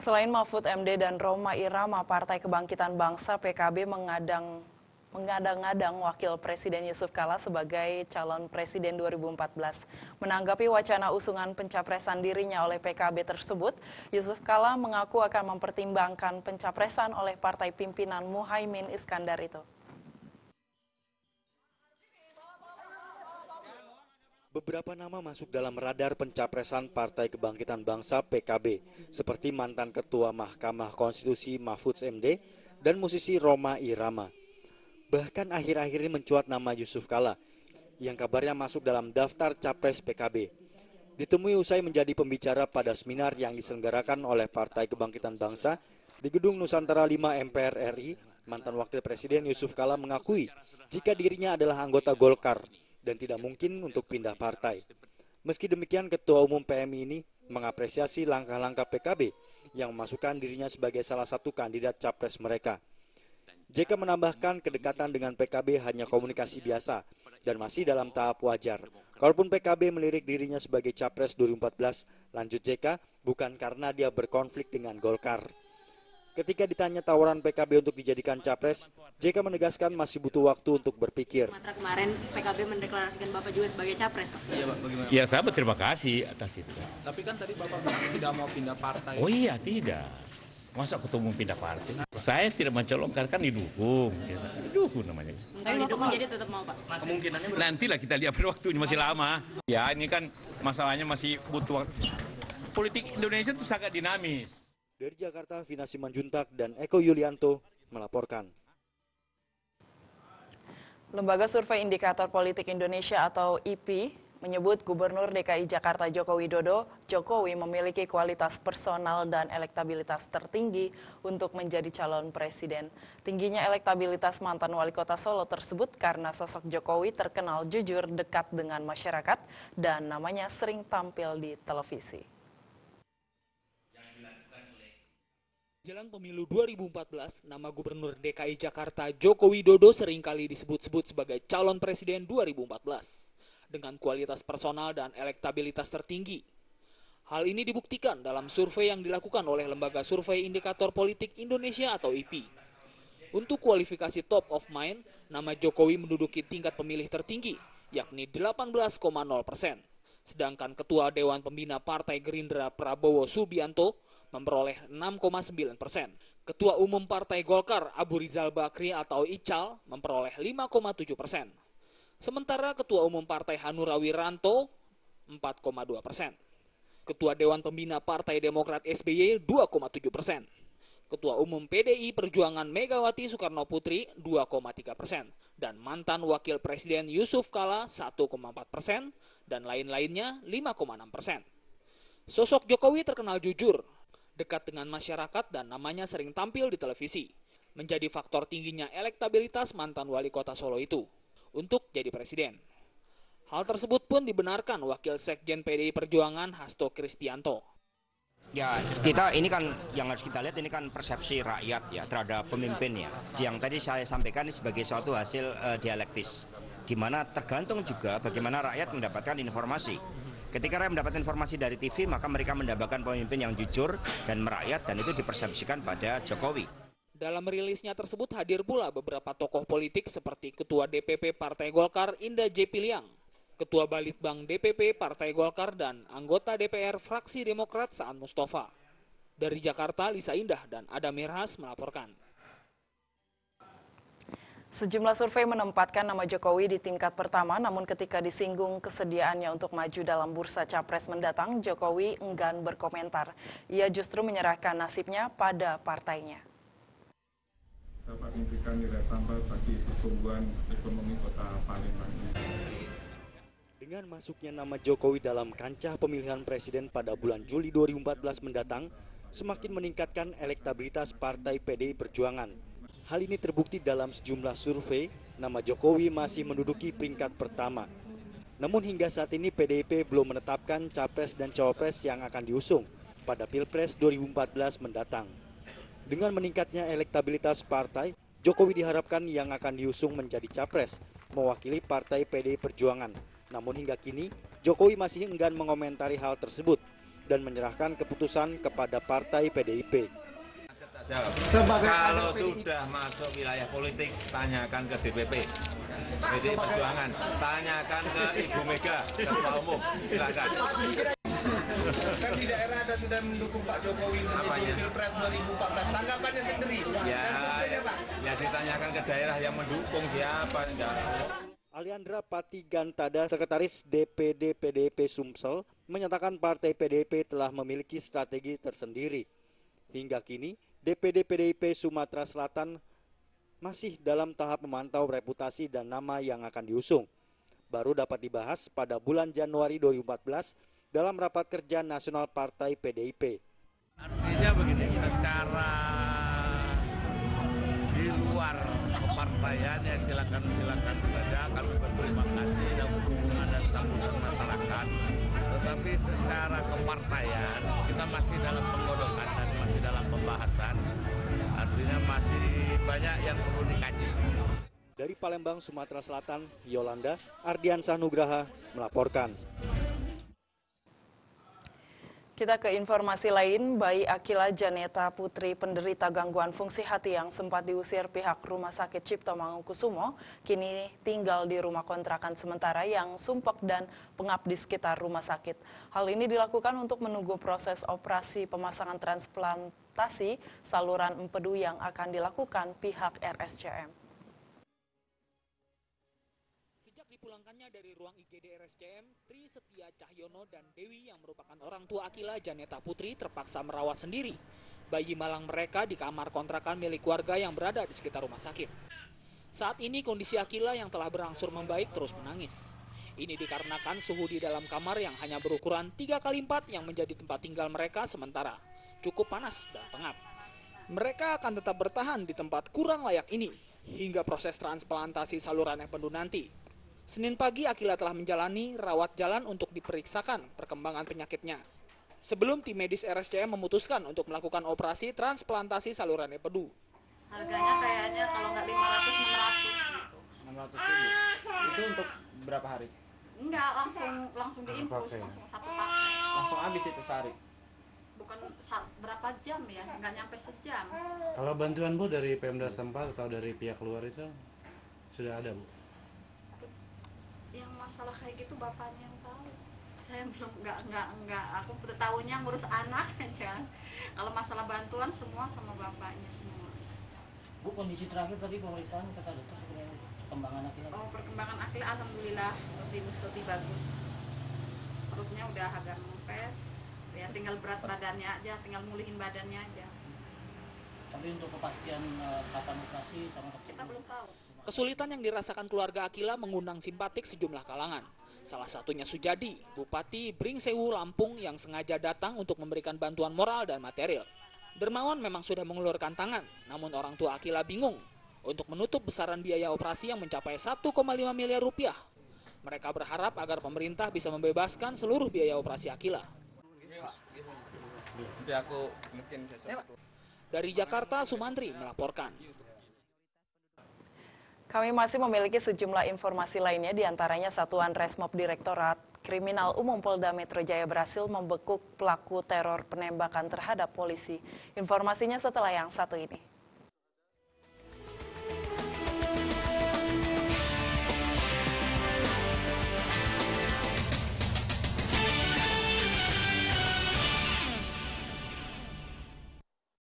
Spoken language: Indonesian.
Selain Mahfud MD dan Rhoma Irama, Partai Kebangkitan Bangsa PKB mengadang-adang Wakil Presiden Yusuf Kala sebagai calon presiden 2014. Menanggapi wacana usungan pencapresan dirinya oleh PKB tersebut, Yusuf Kala mengaku akan mempertimbangkan pencapresan oleh partai pimpinan Muhaimin Iskandar itu. Beberapa nama masuk dalam radar pencapresan Partai Kebangkitan Bangsa PKB, seperti mantan Ketua Mahkamah Konstitusi Mahfud MD dan musisi Rhoma Irama. Bahkan akhir-akhir ini mencuat nama Yusuf Kala, yang kabarnya masuk dalam daftar capres PKB. Ditemui usai menjadi pembicara pada seminar yang diselenggarakan oleh Partai Kebangkitan Bangsa di Gedung Nusantara 5 MPR RI, mantan Wakil Presiden Yusuf Kala mengakui jika dirinya adalah anggota Golkar dan tidak mungkin untuk pindah partai. Meski demikian, Ketua Umum PMI ini mengapresiasi langkah-langkah PKB yang memasukkan dirinya sebagai salah satu kandidat capres mereka. JK menambahkan kedekatan dengan PKB hanya komunikasi biasa dan masih dalam tahap wajar. Kalaupun PKB melirik dirinya sebagai capres 2014, lanjut JK, bukan karena dia berkonflik dengan Golkar. Ketika ditanya tawaran PKB untuk dijadikan capres, JK menegaskan masih butuh waktu untuk berpikir. Kemarin PKB mendeklarasikan Bapak juga sebagai capres, Pak. Iya, Pak, bagaimana? Ya, saya berterima kasih atas itu. Tapi kan tadi Bapak bilang tidak mau pindah partai. Oh iya, tidak. Masa ketua umum pindah partai? Saya tidak mencolokkan, kan didukung. Ya, didukung namanya. Kalau didukung jadi tetap mau, Pak? Kemungkinannya Nantilah kita lihat pada waktunya, masih lama. Ya, ini kan masalahnya masih butuh waktu. Politik Indonesia itu sangat dinamis. Dari Jakarta, Vina Simanjuntak dan Eko Yulianto melaporkan. Lembaga Survei Indikator Politik Indonesia atau IPI menyebut Gubernur DKI Jakarta Joko Widodo, Jokowi memiliki kualitas personal dan elektabilitas tertinggi untuk menjadi calon presiden. Tingginya elektabilitas mantan wali kota Solo tersebut karena sosok Jokowi terkenal jujur, dekat dengan masyarakat, dan namanya sering tampil di televisi. Jelang pemilu 2014, nama Gubernur DKI Jakarta Joko Widodo seringkali disebut-sebut sebagai calon presiden 2014 dengan kualitas personal dan elektabilitas tertinggi. Hal ini dibuktikan dalam survei yang dilakukan oleh Lembaga Survei Indikator Politik Indonesia atau IPI. Untuk kualifikasi top of mind, nama Jokowi menduduki tingkat pemilih tertinggi, yakni 18,0%. Sedangkan Ketua Dewan Pembina Partai Gerindra Prabowo Subianto memperoleh 6,9%. Ketua Umum Partai Golkar Abu Rizal Bakri atau Ical memperoleh 5,7%. Sementara Ketua Umum Partai Hanura Wiranto 4,2%. Ketua Dewan Pembina Partai Demokrat SBY 2,7%. Ketua Umum PDI Perjuangan Megawati Soekarno Putri 2,3%. Dan mantan Wakil Presiden Yusuf Kala 1,4%. Dan lain-lainnya 5,6%. Sosok Jokowi terkenal jujur, dekat dengan masyarakat, dan namanya sering tampil di televisi, menjadi faktor tingginya elektabilitas mantan wali kota Solo itu untuk jadi presiden. Hal tersebut pun dibenarkan Wakil Sekjen PDI Perjuangan Hasto Kristianto. Ya, ini kan yang harus kita lihat, ini kan persepsi rakyat ya terhadap pemimpinnya. Yang tadi saya sampaikan ini sebagai suatu hasil dialektis, di mana tergantung juga bagaimana rakyat mendapatkan informasi. Ketika rakyat mendapat informasi dari TV, maka mereka mendapatkan pemimpin yang jujur dan merakyat, dan itu dipersepsikan pada Jokowi. Dalam rilisnya tersebut hadir pula beberapa tokoh politik seperti Ketua DPP Partai Golkar Indah J. Piliang, Ketua Balitbang DPP Partai Golkar, dan anggota DPR fraksi Demokrat Saan Mustafa. Dari Jakarta, Lisa Indah dan Adam Mirhas melaporkan. Sejumlah survei menempatkan nama Jokowi di tingkat pertama, namun ketika disinggung kesediaannya untuk maju dalam bursa capres mendatang, Jokowi enggan berkomentar. Ia justru menyerahkan nasibnya pada partainya. Dapat memberikan nilai tambah bagi pertumbuhan ekonomi kota Palembang ini. Dengan masuknya nama Jokowi dalam kancah pemilihan presiden pada bulan Juli 2014 mendatang, semakin meningkatkan elektabilitas Partai PDI Perjuangan. Hal ini terbukti dalam sejumlah survei, nama Jokowi masih menduduki peringkat pertama. Namun hingga saat ini PDIP belum menetapkan capres dan cawapres yang akan diusung pada Pilpres 2014 mendatang. Dengan meningkatnya elektabilitas partai, Jokowi diharapkan yang akan diusung menjadi capres, mewakili Partai PDI Perjuangan. Namun hingga kini, Jokowi masih enggan mengomentari hal tersebut. dan menyerahkan keputusan kepada partai PDIP. Kalau sudah masuk wilayah politik, tanyakan ke DPP, PDI Perjuangan, tanyakan ke Ibu Mega, Ketua Umum, silakan. Kan di daerah ada sudah mendukung Pak Jokowi menjadi Pilpres 2014. Tanggapannya sendiri. Ya ditanyakan ke daerah yang mendukung siapa. Aliandra Patigantada, Sekretaris DPD PDIP Sumsel, menyatakan partai PDIP telah memiliki strategi tersendiri. Hingga kini, DPD PDIP Sumatera Selatan masih dalam tahap memantau reputasi dan nama yang akan diusung. Baru dapat dibahas pada bulan Januari 2014 dalam rapat kerja nasional partai PDIP. Artinya begini, secara di luar kepartaian ya silakan saja, kami berterima kasih dan dukungan dan sambutan masyarakat. Tetapi secara kepartaian kita masih dalam penggodokan dan masih dalam pembahasan. Artinya masih banyak yang perlu dikaji. Dari Palembang, Sumatera Selatan, Yolanda Ardiansah Nugraha melaporkan. Kita ke informasi lain, bayi Akila Janeta Putri penderita gangguan fungsi hati yang sempat diusir pihak Rumah Sakit Cipto Mangunkusumo, kini tinggal di rumah kontrakan sementara yang sumpek dan pengap di sekitar rumah sakit. Hal ini dilakukan untuk menunggu proses operasi pemasangan transplantasi saluran empedu yang akan dilakukan pihak RSCM. Dipulangkannya dari ruang IGD RSCM, Tri Setia Cahyono dan Dewi yang merupakan orang tua Akila Janeta Putri terpaksa merawat sendiri bayi malang mereka di kamar kontrakan milik warga yang berada di sekitar rumah sakit. Saat ini kondisi Akila yang telah berangsur membaik terus menangis. Ini dikarenakan suhu di dalam kamar yang hanya berukuran 3x4 yang menjadi tempat tinggal mereka sementara cukup panas dan pengap. Mereka akan tetap bertahan di tempat kurang layak ini hingga proses transplantasi saluran empedu nanti. Senin pagi, Akila telah menjalani rawat jalan untuk diperiksakan perkembangan penyakitnya. Sebelum tim medis RSCM memutuskan untuk melakukan operasi transplantasi saluran empedu. Harganya kayaknya kalau nggak 500, 600 gitu. 600 ribu. Itu untuk berapa hari? Enggak, langsung diinfus, langsung satu paket. Langsung habis itu sehari? Bukan berapa jam ya, nggak nyampe sejam. Kalau bantuan Bu dari Pemda setempat atau dari pihak luar itu sudah ada Bu? Yang masalah kayak gitu bapaknya yang tahu. Saya belum nggak aku tahunya ngurus anak aja. Kalau masalah bantuan semua sama bapaknya semua. Bu, kondisi terakhir tadi pemeriksaan kata dokter sebenarnya perkembangan Akila. Oh, perkembangan Akila alhamdulillah lebih bagus. Perutnya udah agak mempes. Ya tinggal berat badannya aja, tinggal mulihin badannya aja. Tapi untuk kepastian kapan operasi sama dokter kita belum tahu. Kesulitan yang dirasakan keluarga Akila mengundang simpatik sejumlah kalangan. Salah satunya Sujadi, Bupati Bringsewu, Lampung yang sengaja datang untuk memberikan bantuan moral dan material. Dermawan memang sudah mengulurkan tangan, namun orang tua Akila bingung untuk menutup besaran biaya operasi yang mencapai 1,5 miliar rupiah. Mereka berharap agar pemerintah bisa membebaskan seluruh biaya operasi Akila. Dari Jakarta, Sumantri melaporkan. Kami masih memiliki sejumlah informasi lainnya, diantaranya Satuan Resmob Direktorat Kriminal Umum Polda Metro Jaya berhasil membekuk pelaku teror penembakan terhadap polisi. Informasinya setelah yang satu ini.